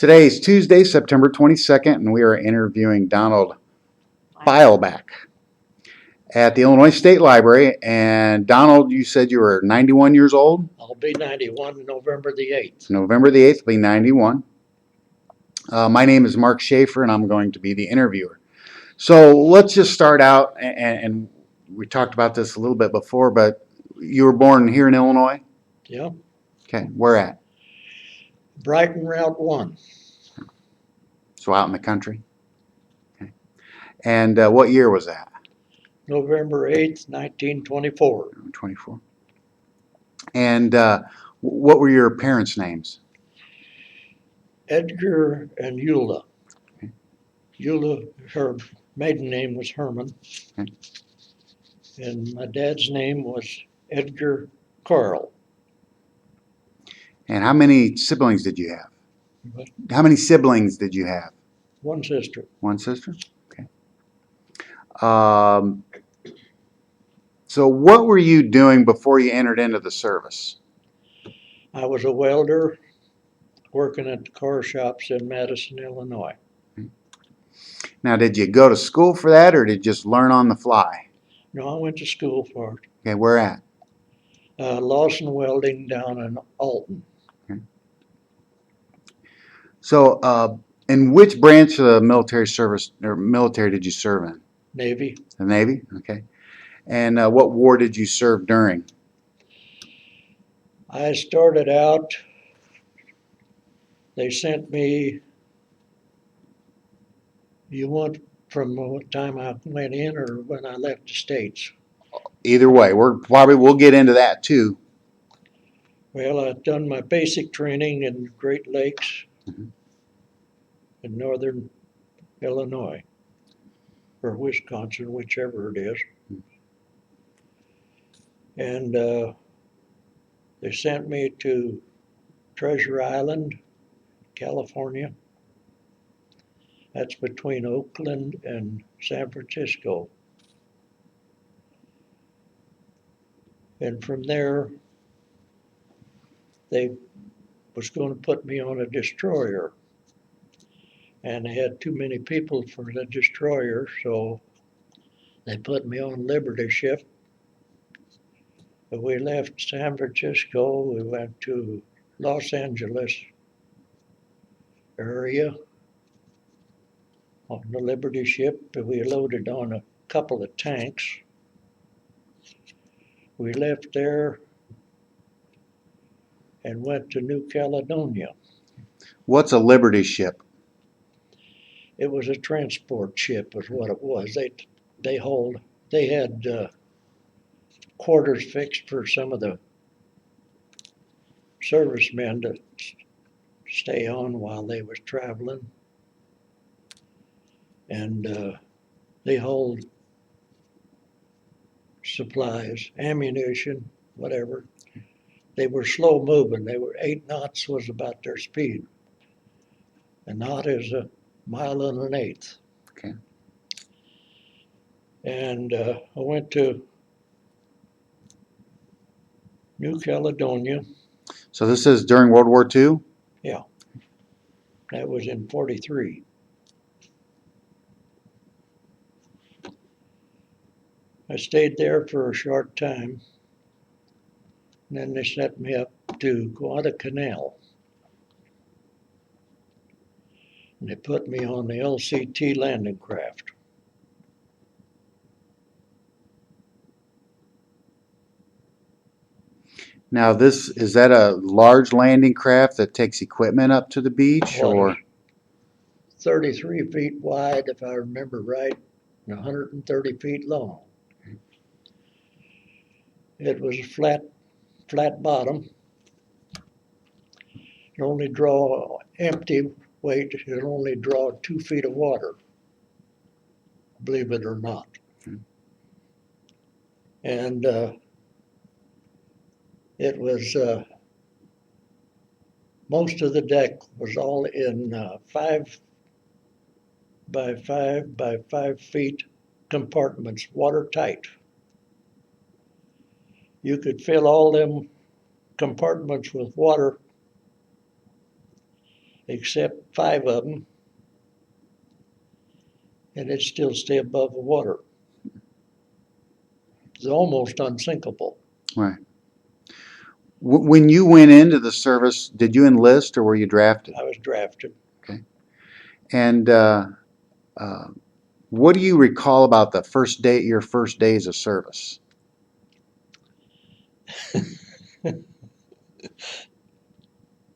Today is Tuesday, September 22nd, and we are interviewing Donald Feilbach at the Illinois State Library. And Donald, you said you were 91 years old? I'll be 91 November the 8th. November the 8th will be 91. My name is Mark Schaefer, and I'm going to be the interviewer. So let's just start out, and we talked about this a little bit before, but you were born here in Illinois? Yeah. Okay, where at? Brighton Route 1. So out in the country? Okay. And what year was that? November 8th, 1924. 24. And what were your parents' names? Edgar and Eula. Okay. Eula, her maiden name was Herman. Okay. And my dad's name was Edgar Carl. And how many siblings did you have? What? How many siblings did you have? One sister. One sister? Okay. So what were you doing before you entered into the service? I was a welder working at the car shops in Madison, Illinois. Now, did you go to school for that, or did you just learn on the fly? No, I went to school for it. Okay, where at? Lawson Welding down in Alton. Okay. So, in which branch of the military service or military did you serve in? Navy. The Navy? Okay. And what war did you serve during? I started out, they sent me, you want from what time I went in or when I left the States? Either way, we'll get into that too. Well, I've done my basic training in Great Lakes in northern Illinois, or Wisconsin, whichever it is. And they sent me to Treasure Island, California. That's between Oakland and San Francisco. And from there, they was going to put me on a destroyer. And they had too many people for the destroyer, so they put me on Liberty ship. But we left San Francisco, we went to Los Angeles area on the Liberty ship. We loaded on a couple of tanks. We left there and went to New Caledonia. What's a Liberty ship? It was a transport ship is what it was. They had quarters fixed for some of the servicemen to stay on while they was traveling. And they hold supplies, ammunition, whatever. They were slow moving. They were 8 knots was about their speed. A knot is a mile and an eighth. Okay. And I went to New Caledonia. So this is during World War II? Yeah. That was in 43. I stayed there for a short time. And then they sent me up to Guadalcanal. And they put me on the LCT landing craft. Now, is that a large landing craft that takes equipment up to the beach, or? 33 feet wide, if I remember right, and 130 feet long. It was a flat bottom. It only draw empty weight. It only draw 2 feet of water, believe it or not. And it was most of the deck was all in 5 by 5 by 5 feet compartments, watertight. You could fill all them compartments with water except 5 of them, and it'd still stay above the water. It's almost unsinkable. Right. When you went into the service, did you enlist or were you drafted? I was drafted. And what do you recall about your first days of service?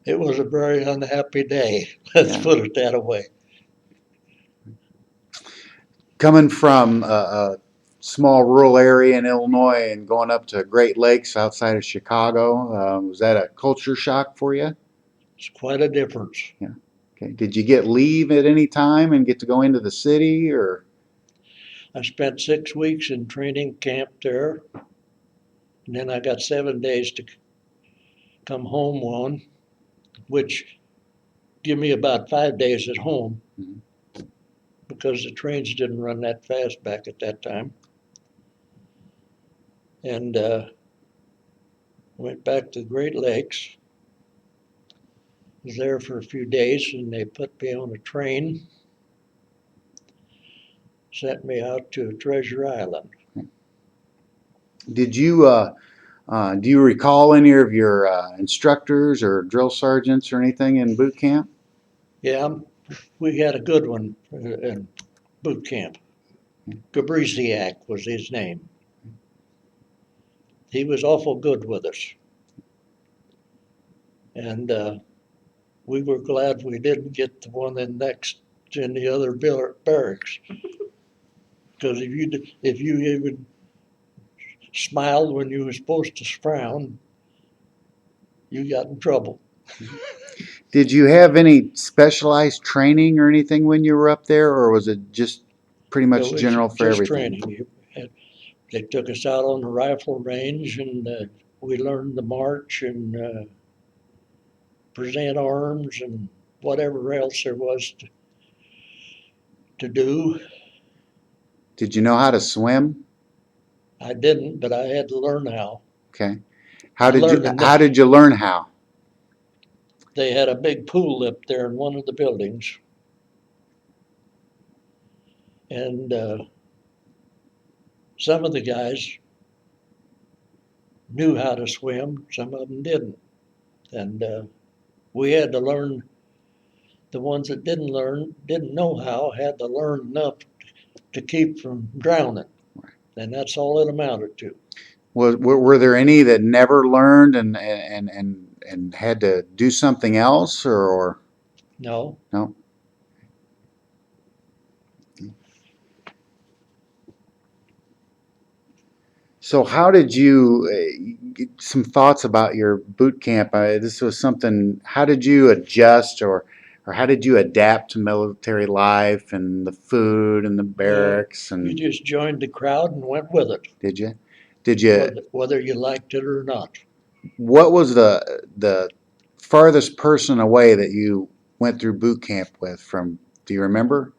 It was a very unhappy day. Let's Yeah. put it that way. Coming from a small rural area in Illinois and going up to Great Lakes outside of Chicago, was that a culture shock for you? It's quite a difference. Okay. Did you get leave at any time and get to go into the city or? I spent 6 weeks in training camp there, and then I got 7 days to come home on, which give me about 5 days at home Mhm. because the trains didn't run that fast back at that time. And went back to the Great Lakes. Was there for a few days, and they put me on a train, sent me out to Treasure Island. Did you do you recall any of your instructors or drill sergeants or anything in boot camp? Yeah, we had a good one in boot camp. Gabrisiak was his name. He was awful good with us. And we were glad we didn't get the one in the other barracks. Because if you even smiled when you were supposed to frown, you got in trouble. Did you have any specialized training or anything when you were up there, or was it just pretty It much was general for just everything? training. They took us out on the rifle range, and we learned the march and present arms and whatever else there was to do. Did you know how to swim? I didn't, but I had to learn how. Okay. I learned How enough. did you learn how? They had a big pool up there in one of the buildings, and some of the guys knew how to swim, some of them didn't. And we had to learn, the ones that didn't know how, had to learn enough to keep from drowning. And that's all it amounted to. Were there any that never learned and had to do something else, or No, no? So how did you, get some thoughts about your boot camp? This was something, how did you adjust or how did you adapt to military life and the food and the barracks you and just joined the crowd and went with it, did you? Did you, whether you liked it or not. what was the farthest person away that you went through boot camp with from, do you remember?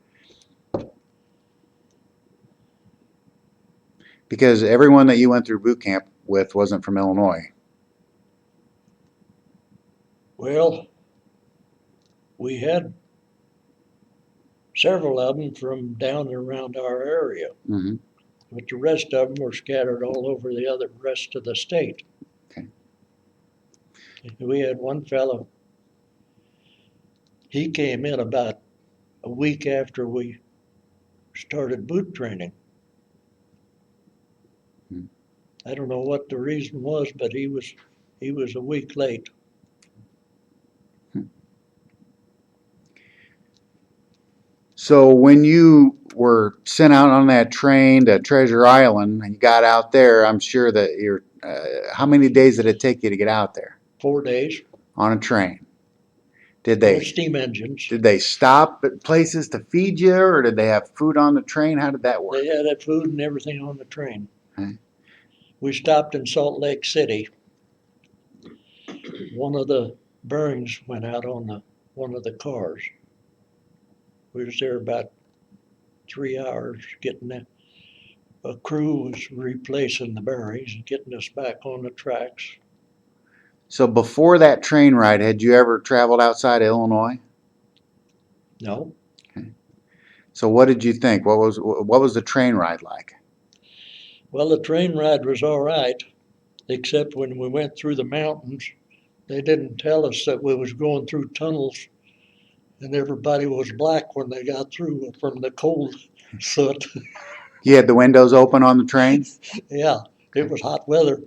Because everyone that you went through boot camp with wasn't from Illinois. Well, we had several of them from down around our area, Hmm. but the rest of them were scattered all over the other rest of the state. Okay. We had one fellow, he came in about a week after we started boot training. Hmm. I don't know what the reason was, but he was a week late. So when you were sent out on that train to Treasure Island and you got out there, I'm sure that how many days did it take you to get out there 4 days, on a train? Did no they steam engines. did they stop at places to feed you, or did they have food on the train? How did that work? They had that food and everything on the train. Okay. We stopped in Salt Lake City. One of the bearings went out on one of the cars. We was there about 3 hours getting that. A crew was replacing the bearings and getting us back on the tracks. So before that train ride, had you ever traveled outside of Illinois? No. So what did you think? What was the train ride like? Well, the train ride was all right, except when we went through the mountains, they didn't tell us that we was going through tunnels and everybody was black when they got through from the cold soot. You had the windows open on the train? Yeah, it was hot weather.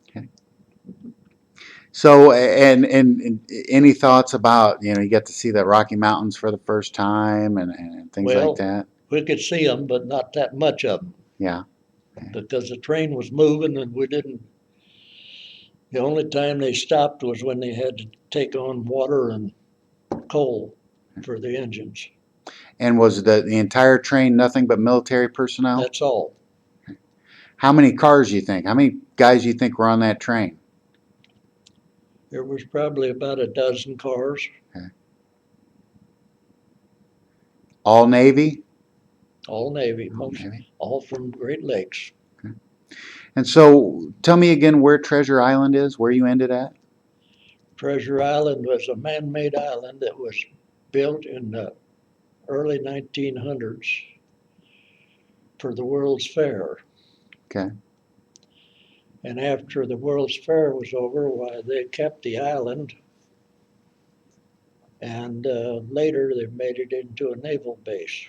Okay. So, and any thoughts about, you get to see the Rocky Mountains for the first time and things like Well, that? we could see them, but not that much of them Yeah. because the train was moving and we didn't. The only time they stopped was when they had to take on water and coal for the engines. And was the entire train nothing but military personnel? That's all. How many cars you think? How many guys you think were on that train? There was probably about a dozen cars, Okay. All Navy? all Navy, All most, Navy. all from Great Lakes. Okay. And so tell me again where Treasure Island is, where you ended at? Treasure Island was a man-made island that was built in the early 1900s for the World's Fair. Okay. And after the World's Fair was over, why, they kept the island, and later they made it into a naval base.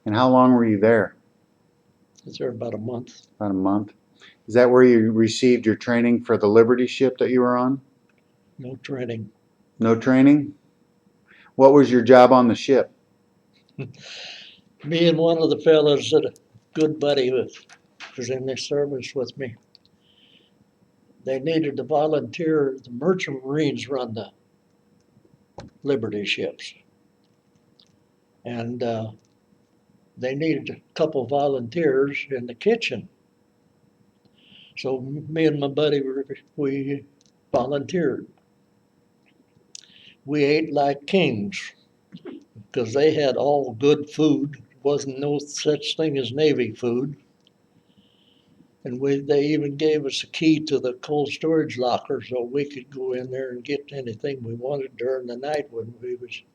And how long were you there? I was there about a month. About a month. Is that where you received your training for the Liberty ship that you were on? No training. No training? What was your job on the ship? Me and one of the fellows that a good buddy was in the service with me. They needed to volunteer. The Merchant Marines run the Liberty ships, and they needed a couple volunteers in the kitchen. So me and my buddy we volunteered. We ate like kings because they had all good food. Wasn't no such thing as Navy food. And they even gave us a key to the cold storage locker so we could go in there and get anything we wanted during the night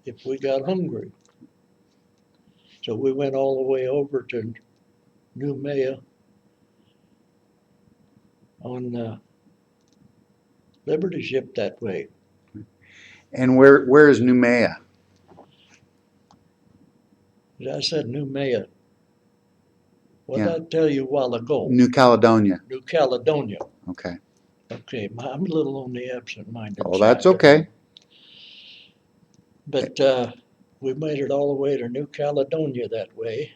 if we got hungry. So we went all the way over to New Maya on the Liberty ship that way. And where is Noumea? I said New Maya. What Yeah. did I tell you a while ago? New Caledonia. New Caledonia. Okay. Okay, I'm a little on the absent-minded Oh, side that's there. okay. But we made it all the way to New Caledonia that way.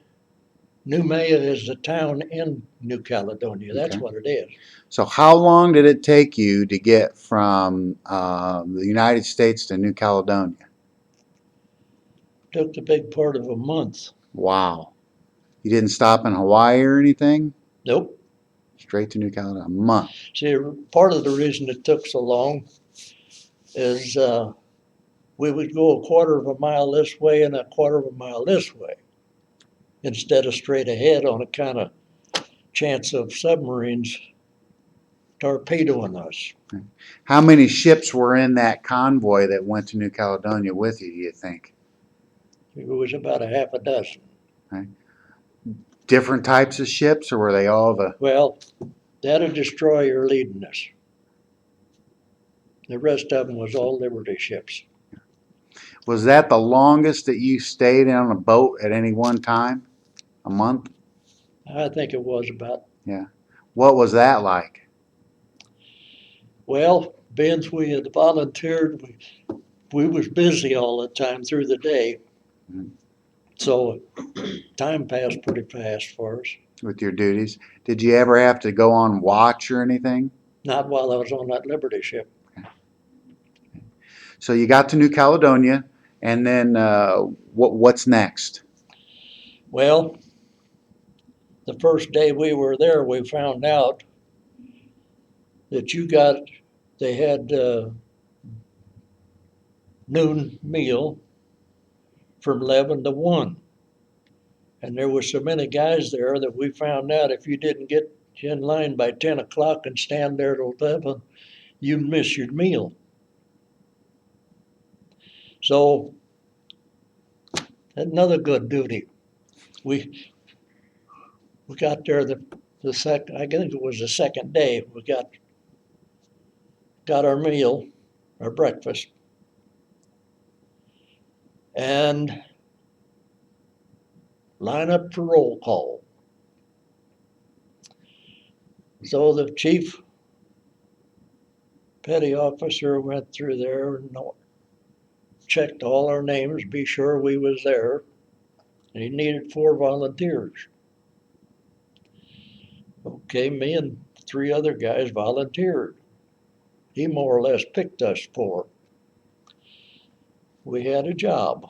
New Maya is the town in New Caledonia. That's Okay. what it is. So how long did it take you to get from the United States to New Caledonia? Took the big part of a month. Wow. You didn't stop in Hawaii or anything? Nope. Straight to New Caledonia. A month. See, part of the reason it took so long is we would go a quarter of a mile this way and a quarter of a mile this way instead of straight ahead on a kind of chance of submarines torpedoing us. How many ships were in that convoy that went to New Caledonia with you, do you think? It was about a half a dozen. Different types of ships, or were they all the... Well, they had a destroyer leading us. The rest of them was all Liberty ships. Was that the longest that you stayed on a boat at any one time? A month? I think it was about. Yeah. What was that like? Well, being we had volunteered, we was busy all the time through the day. Mhm. So time passed pretty fast for us. With your duties? Did you ever have to go on watch or anything? Not while I was on that Liberty ship. So you got to New Caledonia, and then what's next? Well, the first day we were there, we found out that they had noon meal from 11 to 1. And there was so many guys there that we found out if you didn't get in line by 10 o'clock and stand there till 11, you'd miss your meal. So, another good duty. We got there the second, I think it was the second day, we got our meal, our breakfast, and line up for roll call. So the chief petty officer went through there and checked all our names, be sure we was there. And he needed 4 volunteers. Okay, me and 3 other guys volunteered. He more or less picked us 4. We had a job.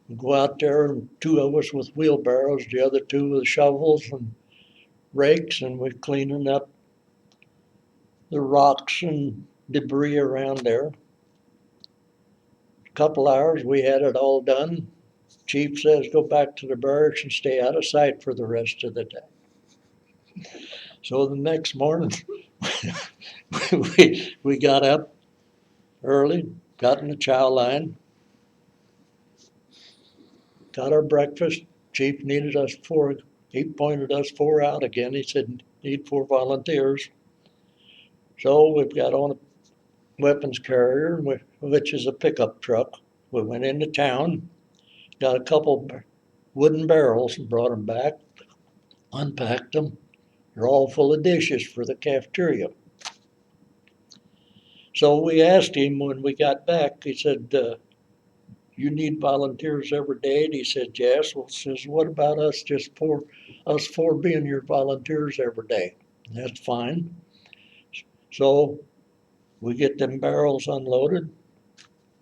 We go out there, and 2 of us with wheelbarrows, the other 2 with shovels and rakes, and we're cleaning up the rocks and debris around there. A couple hours, we had it all done. Chief says, go back to the barracks and stay out of sight for the rest of the day. So the next morning, we got up early, got in the chow line, got our breakfast. Chief needed us 4. He pointed us 4 out again. He said, need 4 volunteers. So we've got on a weapons carrier, which is a pickup truck. We went into town, got a couple wooden barrels and brought them back, unpacked them. They're all full of dishes for the cafeteria. So we asked him when we got back, he said, you need volunteers every day? And he said, yes. Well, says, what about us, us 4 being your volunteers every day? That's fine. So we get them barrels unloaded.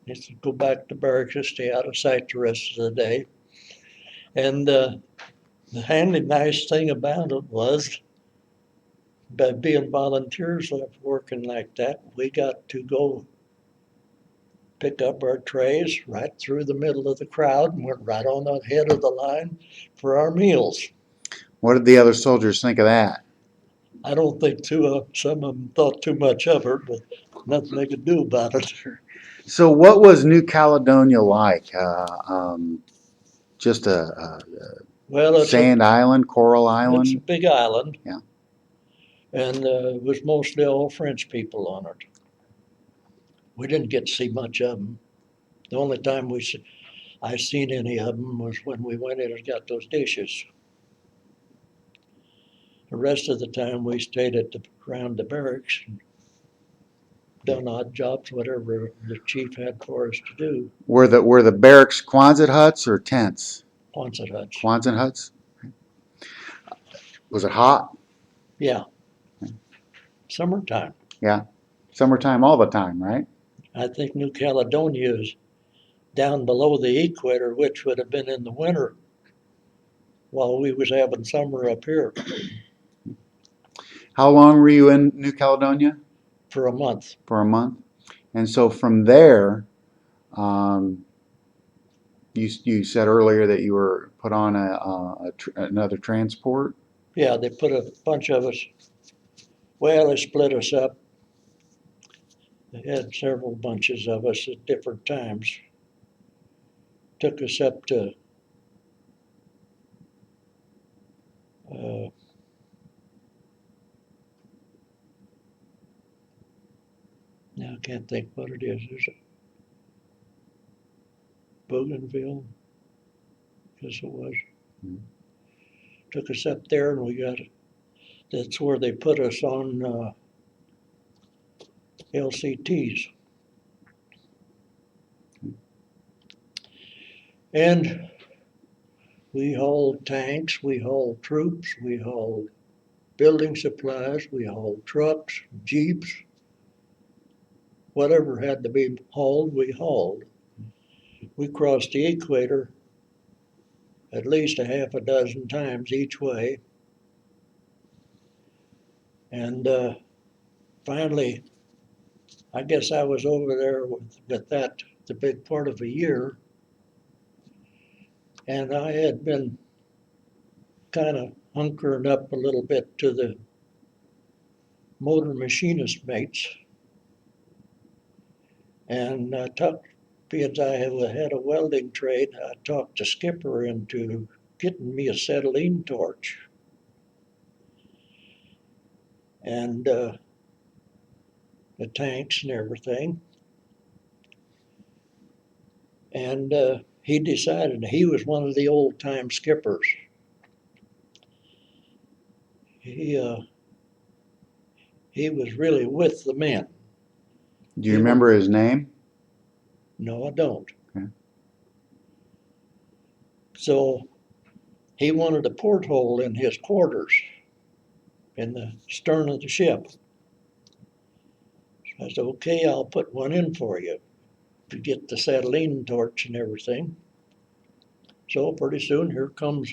He said, go back to barracks, stay out of sight the rest of the day. And the handy nice thing about it was, by being volunteers working like that, we got to go pick up our trays right through the middle of the crowd and went right on the head of the line for our meals. What did the other soldiers think of that? I don't think some of them thought too much of it, but nothing they could do about it. So, what was New Caledonia like? Just Well, sand island, coral it's a island? big island. Yeah. And it was mostly all French people on it. We didn't get to see much of them. The only time I seen any of them was when we went in and got those dishes. The rest of the time we stayed around the barracks and done odd jobs, whatever the chief had for us to do. Were the barracks Quonset huts or tents? Quonset huts. Quonset huts. Was it hot? Yeah. Summertime. Yeah. Summertime all the time, right? I think New Caledonia is down below the equator, which would have been in the winter while we was having summer up here How long were you in New Caledonia? for a month. For a month. And so from there, um, you said earlier that you were put on another transport. Yeah, they put a bunch of us, well, they split us up. They had several bunches of us at different times. Took us up to now I can't think what it is. Is it Bougainville? Guess it was. Mhm. Took us up there and that's where they put us on LCTs. And we hauled tanks, we hauled troops, we hauled building supplies, we hauled trucks, jeeps, whatever had to be hauled, we hauled. We crossed the equator at least a half a dozen times each way. And finally, I guess I was over there with that the big part of a year. And I had been kind of hunkering up a little bit to the motor machinist mates. And I because I had a welding trade, I talked the skipper into getting me a acetylene torch. And the tanks and everything. And he decided he was one of the old time skippers. He was really with the men. Do you remember his name? No, I don't. Okay. So he wanted a porthole in his quarters in the stern of the ship. So I said, okay, I'll put one in for you to get the acetylene torch and everything. So pretty soon here comes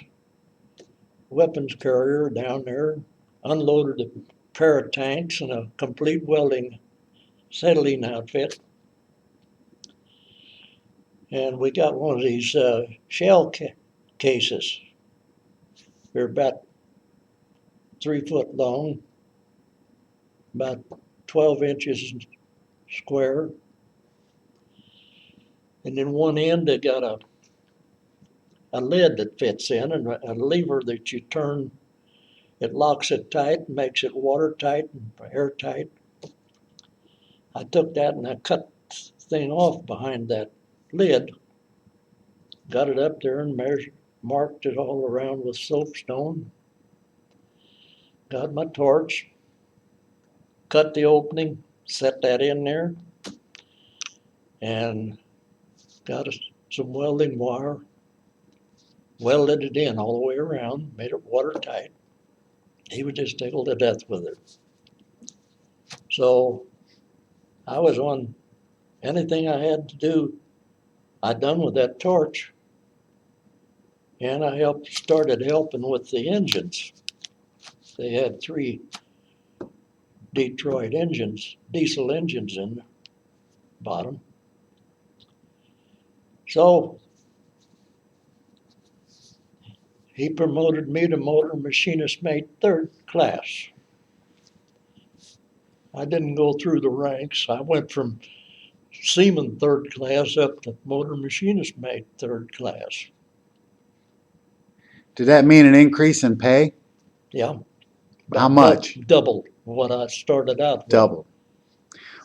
weapons carrier down there, unloaded a pair of tanks and a complete welding acetylene outfit. And we got one of these shell cases. They're about 3 foot long, about 12 inches square. And in one end, they got a lid that fits in and a lever that you turn. It locks it tight and makes it watertight and airtight. I took that and I cut the thing off behind that lid, got it up there and marked it all around with soapstone. Got my torch, cut the opening, set that in there, and got some welding wire, welded it in all the way around, made it watertight. He was just tickled to death with it. So I was on anything I had to do, I done with that torch. And I started helping with the engines. They had 3 Detroit engines, diesel engines in the bottom. So he promoted me to motor machinist mate 3rd class. I didn't go through the ranks. I went from seaman 3rd class up to motor machinist mate 3rd class. Did that mean an increase in pay? Yeah. How much? Double what I started out with. Double.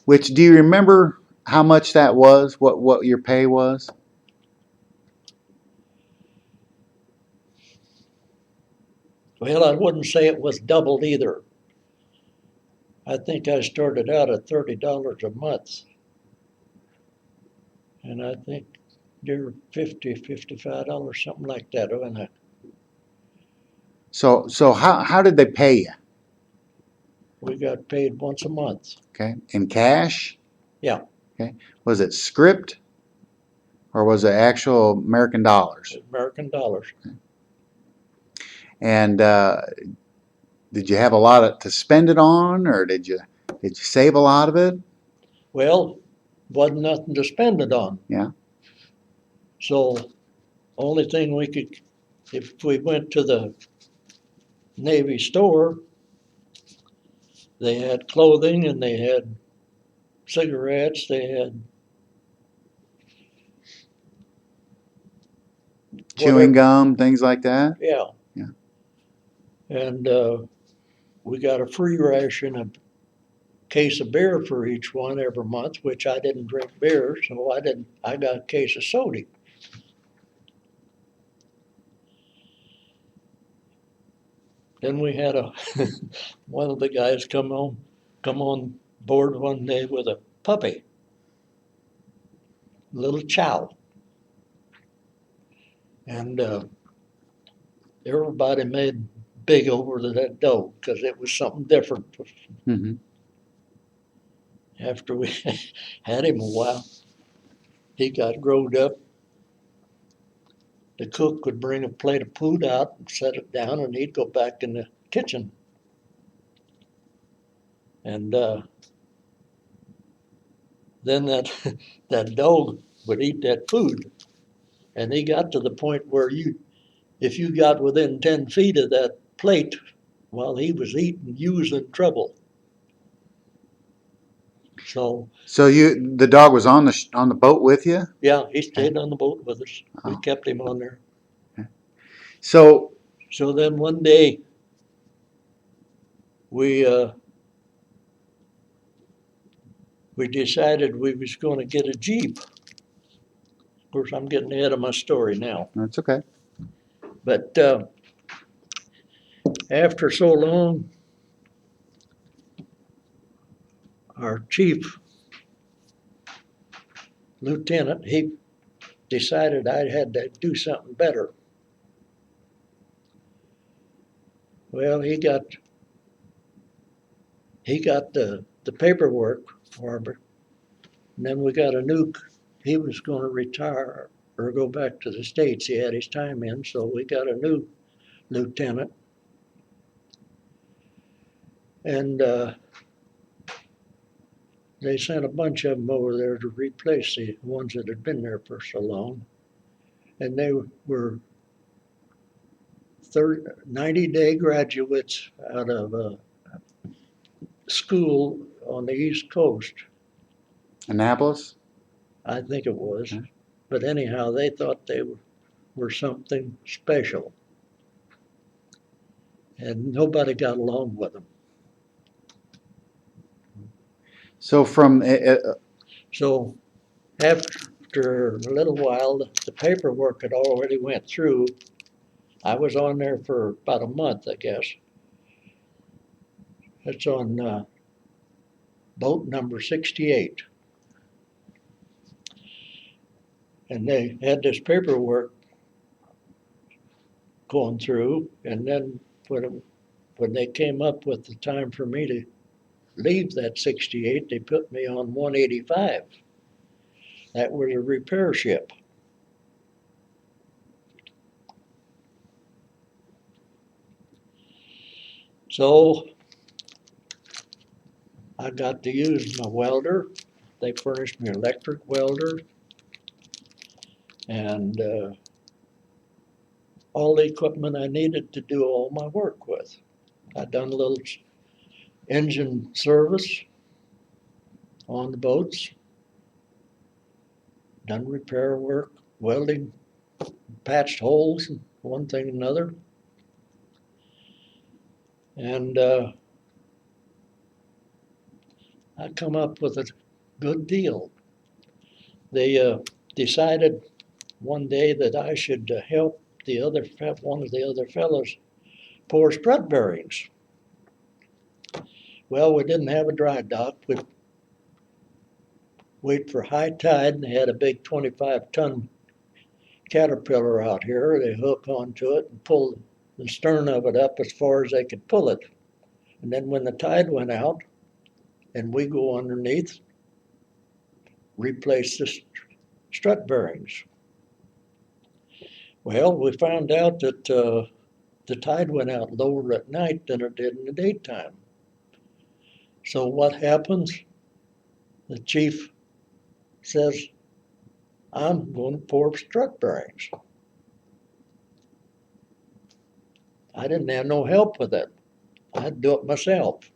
Which, do you remember how much that was? What your pay was? Well, I wouldn't say it was doubled either. I think I started out at $30 a month. And I think they're $50, $55, something like that. And So how did they pay you? we got paid once a month. Okay, in cash? Yeah. Okay, was it script or was it actual American dollars? American dollars. And did you have a lot to spend it on, or did you save a lot of it? Well, wasn't nothing to spend it on. Yeah. So only thing we could, if we went to the Navy store, they had clothing and they had cigarettes, they had Chewing gum, things like that? Yeah. Yeah. And we got a free ration of case of beer for each one every month, which I didn't drink beer, so I got a case of soda. Then we had one of the guys come on board one day with a puppy, little chow. And everybody made big over to that dog because it was something different. Mm-hmm. After we had him a while, he got growed up. The cook would bring a plate of food out and set it down, and he'd go back in the kitchen. And then that dog would eat that food. And he got to the point where if you got within 10 feet of that plate while he was eating, you was in trouble. So, So the dog was on the boat with you? yeah, he stayed on the boat with us. We Oh. kept him on there. So, So then one day, we, we decided we was gonna get a Jeep. Of course, I'm getting ahead of my story now. that's okay. But, after so long, our chief lieutenant, he decided I had to do something better. Well, he got the paperwork for me, and then we got a new, he was gonna retire or go back to the States. He had his time in, so we got a new lieutenant. And, they sent a bunch of them over there to replace the ones that had been there for so long. And they were 90-day graduates out of a school on the East Coast, Annapolis? I think it was. Okay. But anyhow, they thought they were something special. And nobody got along with them. So from So after a little while, the paperwork had already went through. I was on there for about a month, I guess. It's on boat number 68. And they had this paperwork going through, and then when they came up with the time for me to leave that 68, they put me on 185. That was a repair ship. So I got to use my welder. They furnished me an electric welder and all the equipment I needed to do all my work with. I done a little engine service on the boats, done repair work, welding, patched holes, one thing and another. And I come up with a good deal. They decided one day that I should help one of the other fellows pour strut bearings. Well, we didn't have a dry dock. We'd wait for high tide, and they had a big 25-ton Caterpillar out here. They hook onto it and pull the stern of it up as far as they could pull it. And then when the tide went out and we go underneath, replace the strut bearings. Well, we found out that the tide went out lower at night than it did in the daytime. So what happens? The chief says, I'm going to pour strut bearings. I didn't have no help with it. I'd do it myself,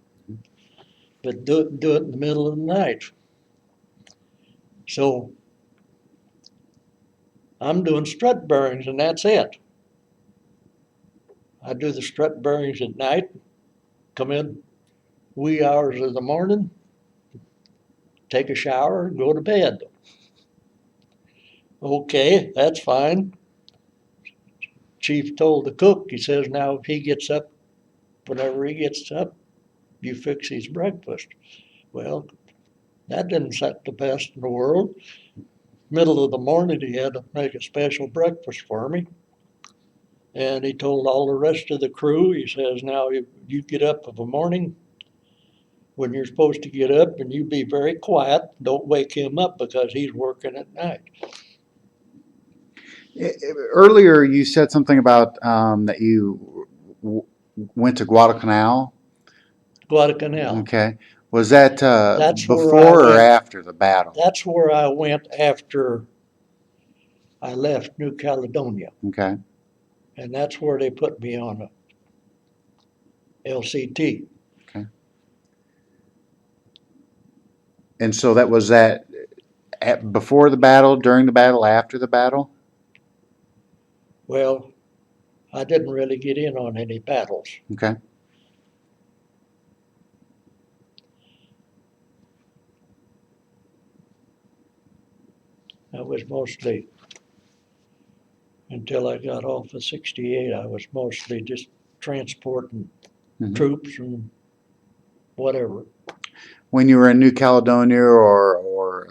but do it in the middle of the night. So I'm doing strut bearings and that's it. I do the strut bearings at night, come in wee hours of the morning, take a shower, and go to bed. Okay, that's fine. Chief told the cook, he says, now if he gets up, whenever he gets up, you fix his breakfast. Well, that didn't set the best in the world. Middle of the morning, he had to make a special breakfast for me. And he told all the rest of the crew, he says, now if you get up of a morning when you're supposed to get up, and you be very quiet, don't wake him up because he's working at night. earlier you said something about that you went to Guadalcanal. Guadalcanal. Okay. Was that That's where I before or went. after the battle? That's where I went after I left New Caledonia. Okay. And that's where they put me on a LCT. Okay. And so that was that before the battle, during the battle, after the battle? Well, I didn't really get in on any battles. Okay. I was mostly, until I got off of 68, I was mostly just transporting Mhm. troops and whatever. When you were in New Caledonia or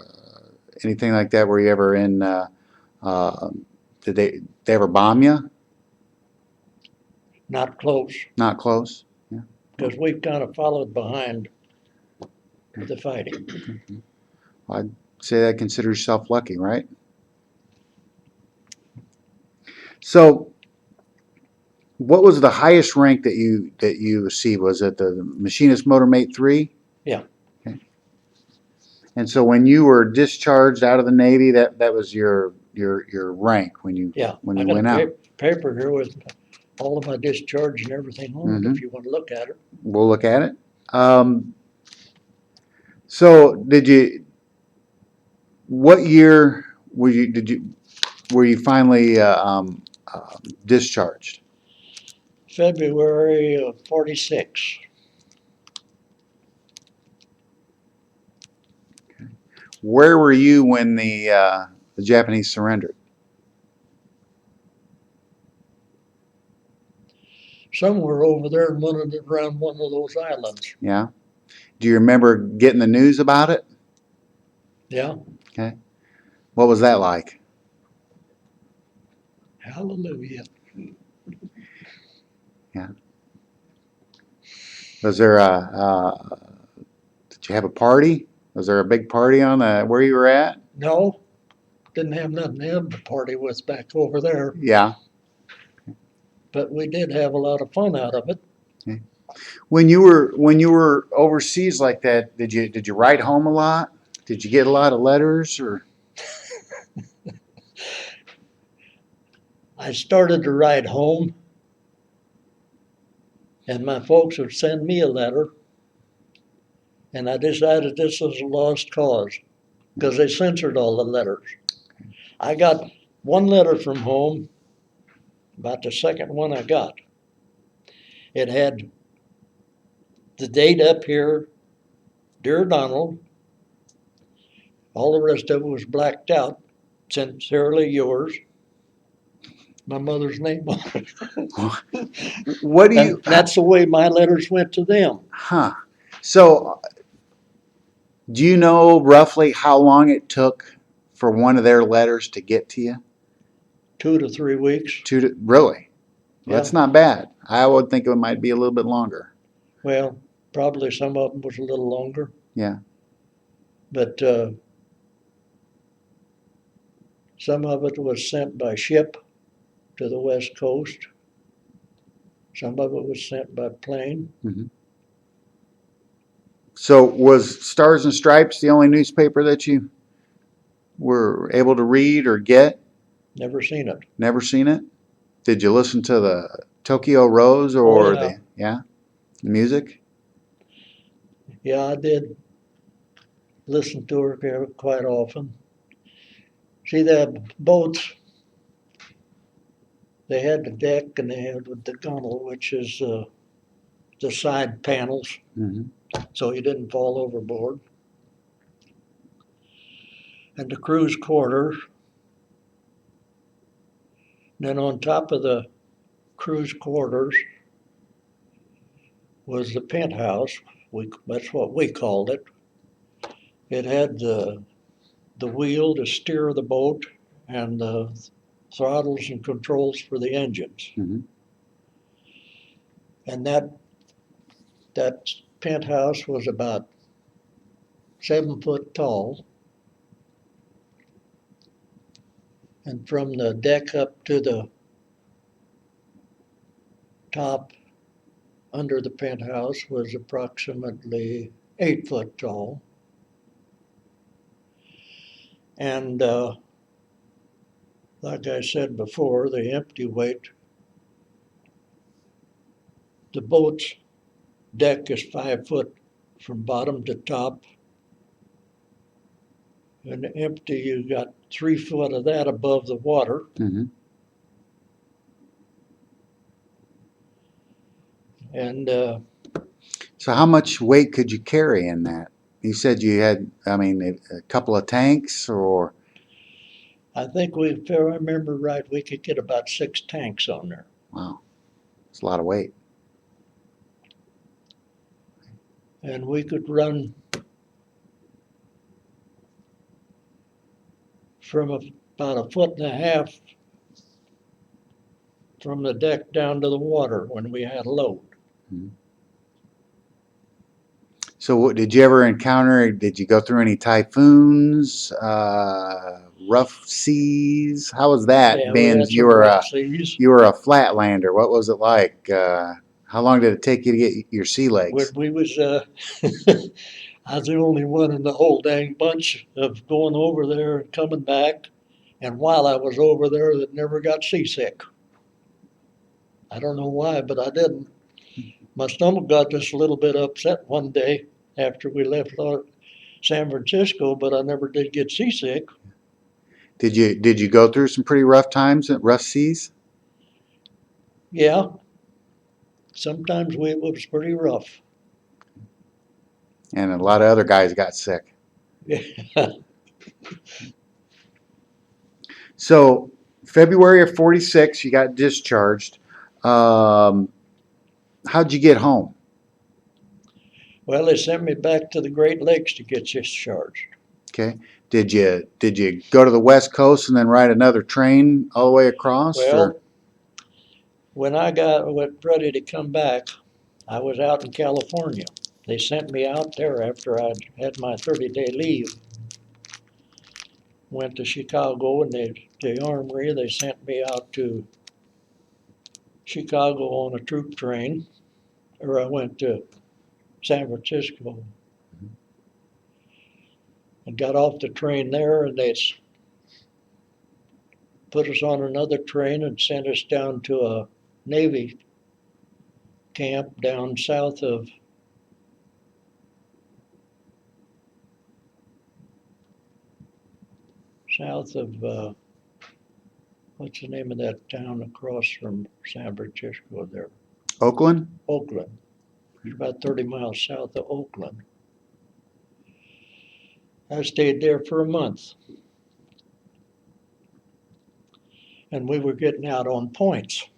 anything like that, were you ever in? Uh, did they ever bomb you? Not close, Not close. Yeah. because we've kind of followed behind the fighting. I'd say that consider yourself lucky, right? So, what was the highest rank that you received? Was it the Machinist Motormate 3? Yeah. Okay. And so when you were discharged out of the Navy, that was your rank when you Yeah, when I you got a went out. paper here with all of my discharge and everything on it, Mhm. if you want to look at it. We'll look at it. So what year were you finally discharged? February of 46. Where were you when the Japanese surrendered? Somewhere over there in around one of those islands. Yeah. Do you remember getting the news about it? Yeah, Okay. What was that like? hallelujah. Yeah. Was there did you have a party? Was there a big party on where you were at? No, didn't have nothing to have the party with back over there, Yeah. but we did have a lot of fun out of it. Okay. When you were overseas like that, did you write home a lot? Did you get a lot of letters or? I started to ride home, and my folks would send me a letter, and I decided this was a lost cause because they censored all the letters. I got one letter from home, about the second one I got. It had the date up here, Dear Donald. All the rest of it was blacked out. Sincerely yours. My mother's name on it. What do And you? that's the way my letters went to them. Huh. So, do you know roughly how long it took for one of their letters to get to you? 2 to 3 weeks. Really? Well, Yeah. that's not bad. I would think it might be a little bit longer. Well, probably some of them was a little longer. Yeah. But some of it was sent by ship to the West Coast. Some of it was sent by plane. Mm-hmm. So, was Stars and Stripes the only newspaper that you were able to read or get? Never seen it. Never seen it? Did you listen to the Tokyo Rose Oh, or yeah. the music? Yeah, I did listen to her quite often. See, the boats, they had the deck and they had the gunnel, which is the side panels, Mm-hmm. so you didn't fall overboard. And the crew's quarters. Then on top of the crew's quarters was the penthouse. That's what we called it. It had the wheel to steer the boat and the throttles and controls for the engines. Mm-hmm. And that penthouse was about 7 foot tall. And from the deck up to the top under the penthouse was approximately 8 foot tall. And like I said before, the empty weight, the boat's deck is 5 foot from bottom to top, And empty, you got 3 foot of that above the water. Hmm. And So how much weight could you carry in that? You said you had, I mean, a couple of tanks, or I think if I remember right, we could get about 6 tanks on there. wow, it's a lot of weight. And we could run from about 1.5 foot from the deck down to the water when we had a load. So did you ever encounter, did you go through any typhoons, rough seas? How was that, Yeah, we being had some rough seas. you were a flatlander? What was it like? How long did it take you to get your sea When legs? we was, I was the only one in the whole dang bunch of going over there and coming back. And while I was over there, that never got seasick. I don't know why, but I didn't. My stomach got just a little bit upset one day after we left San Francisco, but I never did get seasick. Did you go through some pretty rough times, rough seas? Yeah, sometimes it was pretty rough. And a lot of other guys got sick. Yeah. So February of '46, you got discharged. Um, how'd you get home? Well, they sent me back to the Great Lakes to get discharged. Okay. Did you go to the West Coast and then ride another train all the way across, or? Well, when I went ready to come back, I was out in California. They sent me out there after I'd had my 30-day leave. Went to Chicago and the armory, they sent me out to Chicago on a troop train, or I went to San Francisco and got off the train there, and they put us on another train and sent us down to a Navy camp down south of what's the name of that town across from San Francisco there? Oakland? Oakland. It's about 30 miles south of Oakland. I stayed there for a month. And we were getting out on points.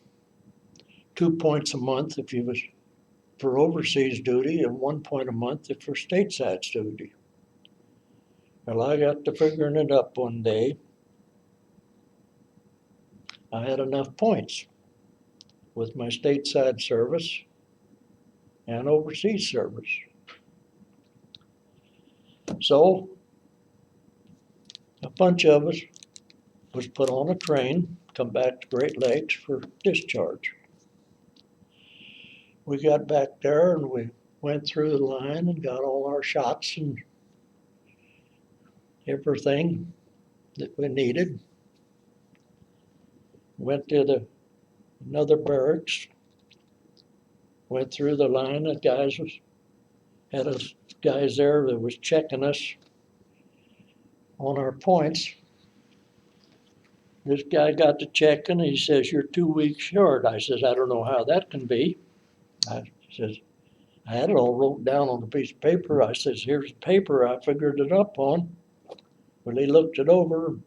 2 points a month if you was for overseas duty, and 1 point a month if for stateside duty. Well, I got to figuring it up one day. I had enough points with my stateside service and overseas service. So a bunch of us was put on a train, come back to Great Lakes for discharge. We got back there and we went through the line and got all our shots and everything that we needed. Went to another barracks, went through the line. The guys had us guys there that was checking us on our points. This guy got to checking, and he says, "You're 2 weeks short." I says, "I don't know how that can be." I says, I had it all wrote down on a piece of paper. I says, "Here's the paper I figured it up on." Well, he looked it over.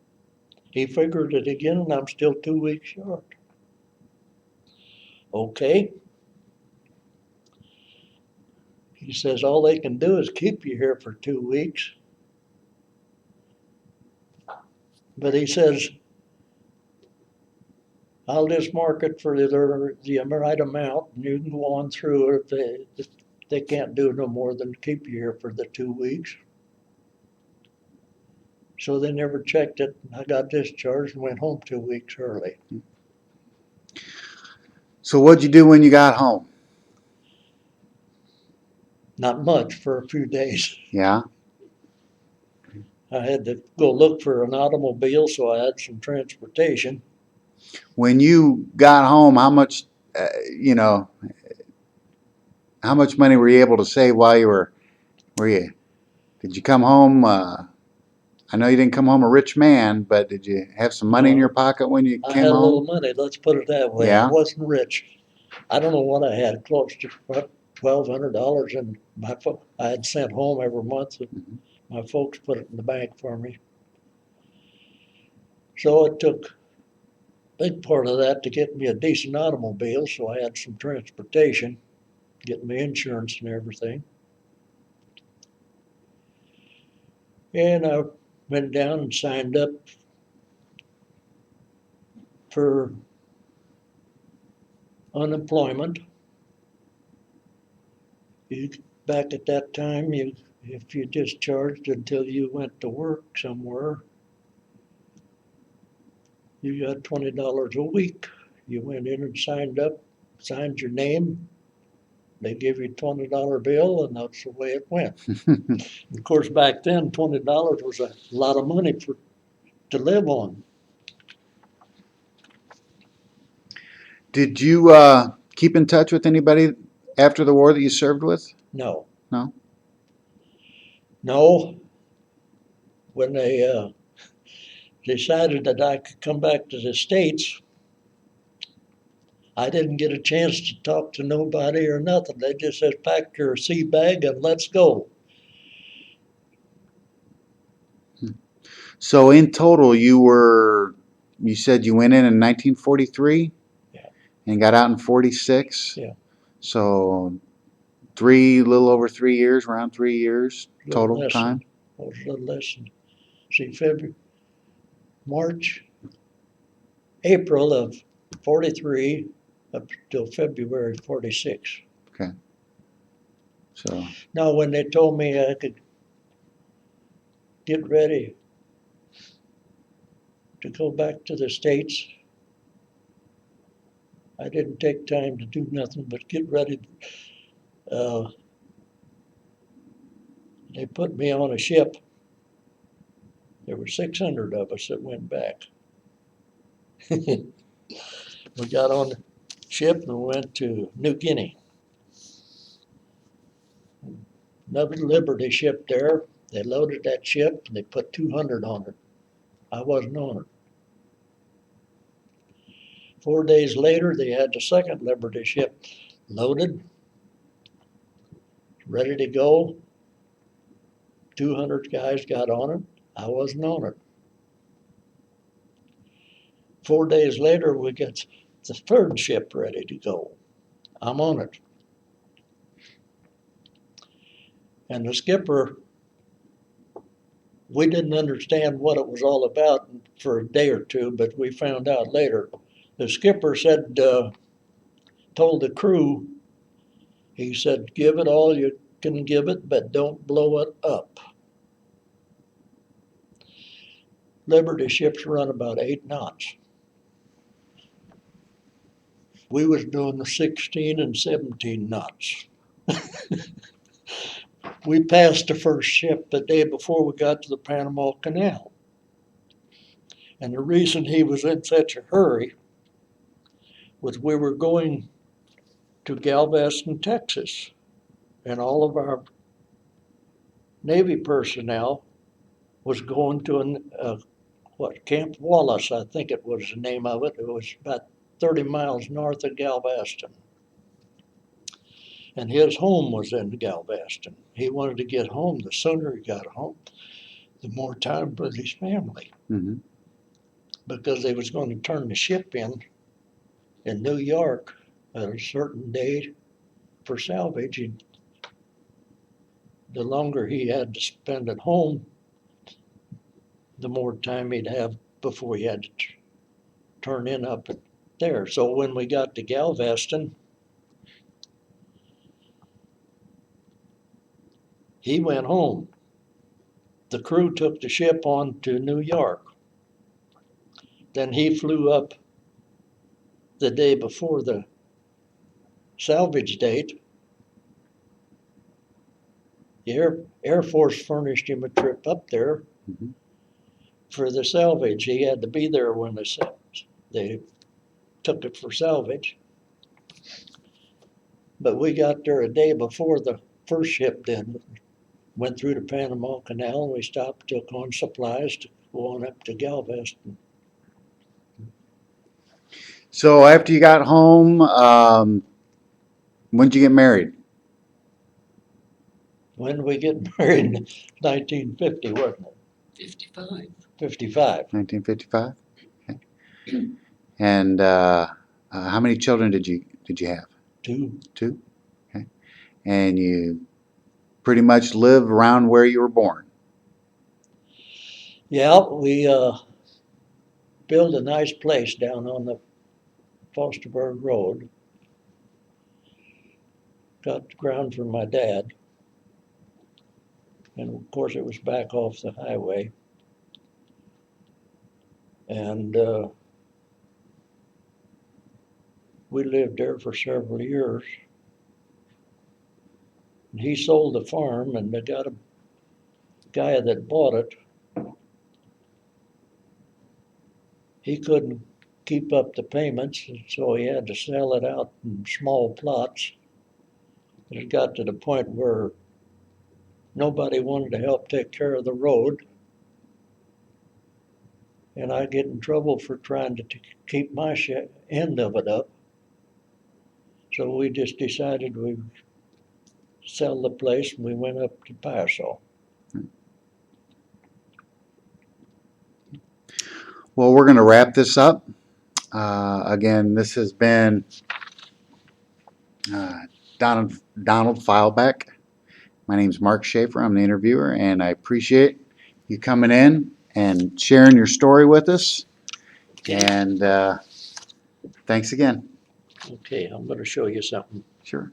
He figured it again, and I'm still 2 weeks short. Okay. He says, "All they can do is keep you here for 2 weeks." But he says, "I'll just mark it for the right amount, and you can go on through it if they can't do no more than keep you here for the 2 weeks." So they never checked it. I got discharged and went home 2 weeks early. So what'd you do when you got home? Not much for a few days. Yeah. I had to go look for an automobile, so I had some transportation. When you got home, how much, you know, how much money were you able to save while you were you, did you come home, I know you didn't come home a rich man, but did you have some money in No, your pocket when you I came had a little home? money, let's put it that way. I Yeah. wasn't rich. I don't know what I had, close to what, $1,200 in I had sent home every month. Mhm. My folks put it in the bank for me. So it took a big part of that to get me a decent automobile, so I had some transportation, getting me insurance and everything. And I went down and signed up for unemployment. You, back at that time, if you discharged until you went to work somewhere, you got $20 a week. You went in and signed up, signed your name. They give you a $20 bill, and that's the way it went. Of course, back then, $20 was a lot of money to live on. Did you keep in touch with anybody after the war that you served with? No, No? no. When they decided that I could come back to the States, I didn't get a chance to talk to nobody or nothing. They just said, pack your sea bag and let's go. So in total, you said you went in 1943? Yeah. And got out in 46? Yeah. So little over 3 years, around 3 years A little total less time? than, what was a little less than, see, February, March, April of 43 up till February 46. Okay. So, Now, when they told me I could get ready to go back to the States, I didn't take time to do nothing but get ready. Uh, they put me on a ship. There were 600 of us that went back. We got on the ship and went to New Guinea. Another Liberty ship there. They loaded that ship and they put 200 on it. I wasn't on it. 4 days later, they had the second Liberty ship loaded, ready to go. 200 guys got on it. I wasn't on it. 4 days later, we got the third ship ready to go. I'm on it. And the skipper, we didn't understand what it was all about for a day or two, but we found out later. The skipper said, told the crew, he said, give it all you can give it, but don't blow it up. Liberty ships run about 8 knots. We was doing the 16 and 17 knots. We passed the first ship the day before we got to the Panama Canal. And the reason he was in such a hurry was we were going to Galveston, Texas, and all of our Navy personnel was going to Camp Wallace, I think it was the name of it. It was about 30 miles north of Galveston. And his home was in Galveston. He wanted to get home. The sooner he got home, the more time with his family. mhm. Because they was going to turn the ship in New York at a certain day for salvage. And the longer he had to spend at home, the more time he'd have before he had to turn in up there. So when we got to Galveston, he went home. The crew took the ship on to New York. Then he flew up the day before the salvage date. The Air Force furnished him a trip up there Mhm. for the salvage. He had to be there when they took it for salvage. But we got there a day before the first ship did. went through the Panama Canal, and we stopped, took on supplies to go on up to Galveston. So after you got home, when did you get married? When did we get married? 1950, wasn't it? 55. 55. 1955. Okay. And how many children did you have? Two. Two. Okay. And you pretty much live around where you were born. Yeah, we built a nice place down on the Fosterburg Road. Got the ground from my dad. And of course, it was back off the highway. And we lived there for several years. And he sold the farm, and they got a guy that bought it. He couldn't keep up the payments, and so he had to sell it out in small plots. It got to the point where nobody wanted to help take care of the road. And I get in trouble for trying to keep my end of it up. So we just decided we'd sell the place, and we went up to Paso. Well, we're going to wrap this up. Again, this has been Donald Feilbach. My name's Mark Schaefer. I'm the interviewer, and I appreciate you coming in and sharing your story with us. Okay. And thanks again. Okay, I'm going to show you something. Sure.